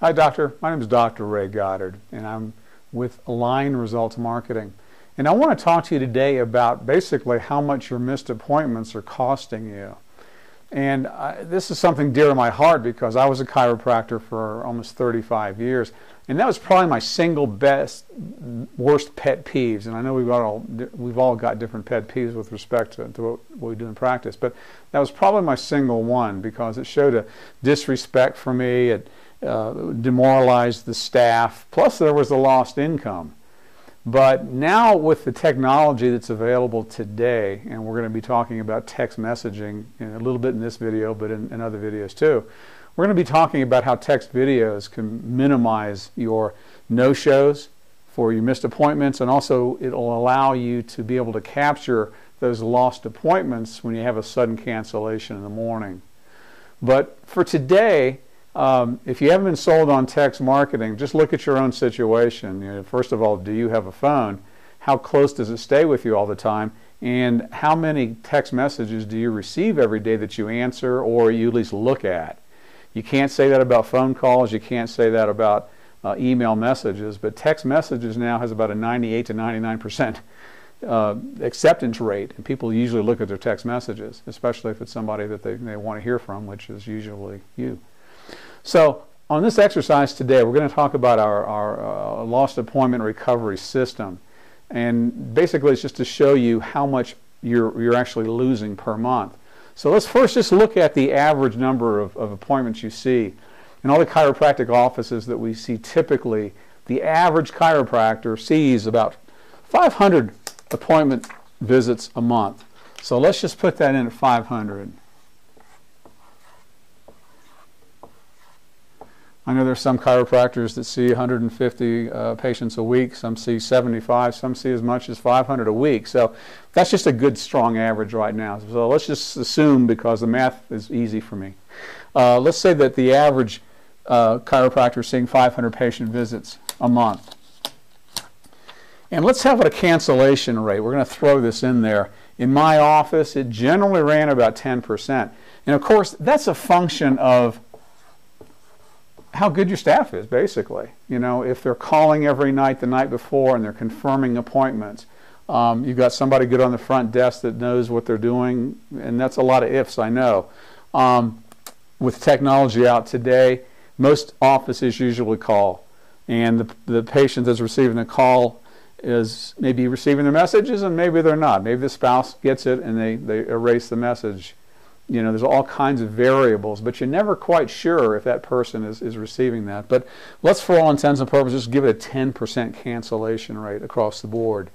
Hi, Doctor. My name is Dr. Ray Goddard, and I'm with Align Results Marketing. And I want to talk to you today about basically how much your missed appointments are costing you. And this is something dear to my heart because I was a chiropractor for almost 35 years. And that was probably my single worst pet peeves. And I know we've all got different pet peeves with respect to what we do in practice. But that was probably my single one because it showed a disrespect for me. It demoralized the staff. Plus there was the lost income. But now with the technology that's available today, and we're going to be talking about text messaging in a little bit in this video, but in other videos too, we're going to be talking about how text videos can minimize your no-shows for your missed appointments, and also it'll allow you to be able to capture those lost appointments when you have a sudden cancellation in the morning. But for today, if you haven't been sold on text marketing, just look at your own situation. First of all, do you have a phone? How close does it stay with you all the time? And how many text messages do you receive every day that you answer or you at least look at? You can't say that about phone calls. You can't say that about email messages. But text messages now has about a 98 to 99% acceptance rate. And people usually look at their text messages, especially if it's somebody that they want to hear from, which is usually you. So on this exercise today, we're going to talk about our lost appointment recovery system. And basically it's just to show you how much you're actually losing per month. So let's first just look at the average number of appointments you see. In all the chiropractic offices that we see typically, the average chiropractor sees about 500 appointment visits a month. So let's just put that in at 500. I know there's some chiropractors that see 150 patients a week. Some see 75. Some see as much as 500 a week. So that's just a good, strong average right now. So let's just assume, because the math is easy for me, let's say that the average chiropractor is seeing 500 patient visits a month. And let's have a cancellation rate. We're going to throw this in there. In my office, it generally ran about 10%. And of course, that's a function of how good your staff is, basically. You know, if they're calling every night the night before and they're confirming appointments, you've got somebody good on the front desk that knows what they're doing, and that's a lot of ifs, I know. With technology out today, most offices usually call, and the patient that's receiving the call is maybe receiving the messages and maybe they're not. Maybe the spouse gets it and they erase the message. You know, there's all kinds of variables, but you're never quite sure if that person is receiving that. But let's, for all intents and purposes, give it a 10% cancellation rate across the board.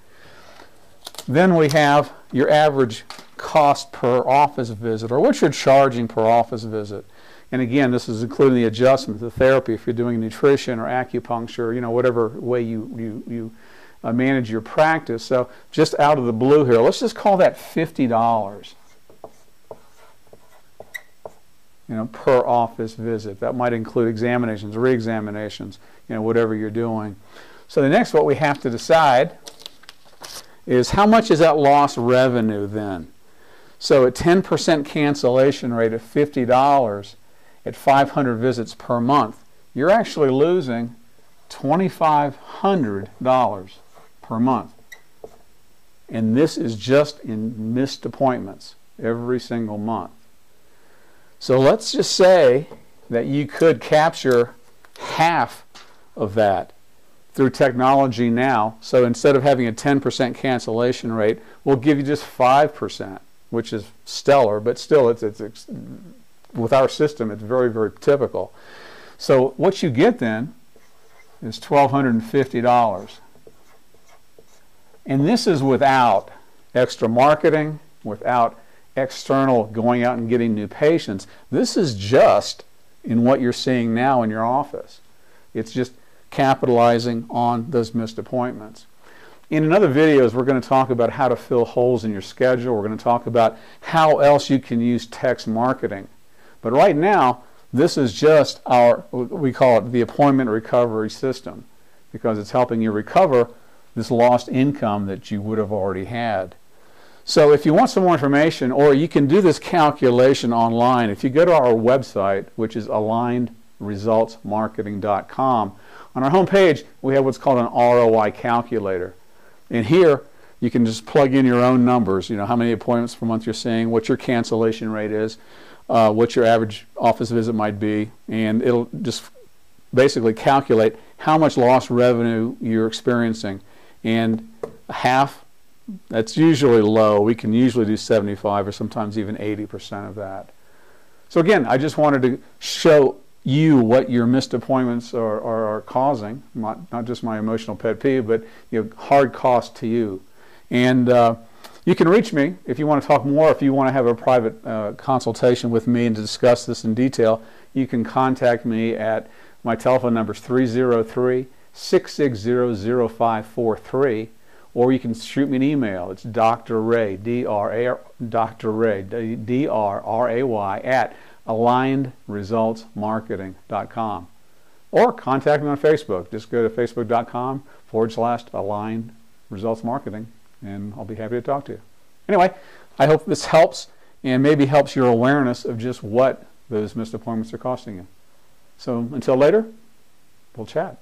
Then we have your average cost per office visit, or what you're charging per office visit. And again, this is including the adjustment, the therapy, if you're doing nutrition or acupuncture, you know, whatever way you manage your practice. So just out of the blue here, let's just call that $50. You know, per office visit. That might include examinations, re-examinations, you know, whatever you're doing. So the next, what we have to decide is how much is that lost revenue then? So at 10% cancellation rate of $50 at 500 visits per month, you're actually losing $2,500 per month. And this is just in missed appointments every single month. So let's just say that you could capture half of that through technology now. So instead of having a 10% cancellation rate, we'll give you just 5%, which is stellar, but still it's with our system, it's very, very typical. So what you get then is $1,250. And this is without extra marketing, without external going out and getting new patients. This is just in what you're seeing now in your office. It's just capitalizing on those missed appointments. In other videos, we're going to talk about how to fill holes in your schedule. We're going to talk about how else you can use text marketing. But right now, this is just we call it the appointment recovery system, because it's helping you recover this lost income that you would have already had. So if you want some more information, or you can do this calculation online, if you go to our website, which is aligned alignedresultsmarketing.com. On our home page, we have what's called an ROI calculator. And here, you can just plug in your own numbers, you know, how many appointments per month you're seeing, what your cancellation rate is, what your average office visit might be, and it'll just basically calculate how much lost revenue you're experiencing. And half, that's usually low. We can usually do 75 or sometimes even 80% of that. So again, I just wanted to show you what your missed appointments are causing, not just my emotional pet peeve, but hard cost to you. And you can reach me if you want to talk more, if you want to have a private consultation with me and to discuss this in detail. You can contact me at my telephone number is 303-660-0543, or you can shoot me an email. It's Dr. Ray, Dr. Ray, D-R-R-A-Y, at alignedresultsmarketing.com. Or contact me on Facebook. Just go to facebook.com/alignedresultsmarketing, and I'll be happy to talk to you. Anyway, I hope this helps and maybe helps your awareness of just what those missed appointments are costing you. So until later, we'll chat.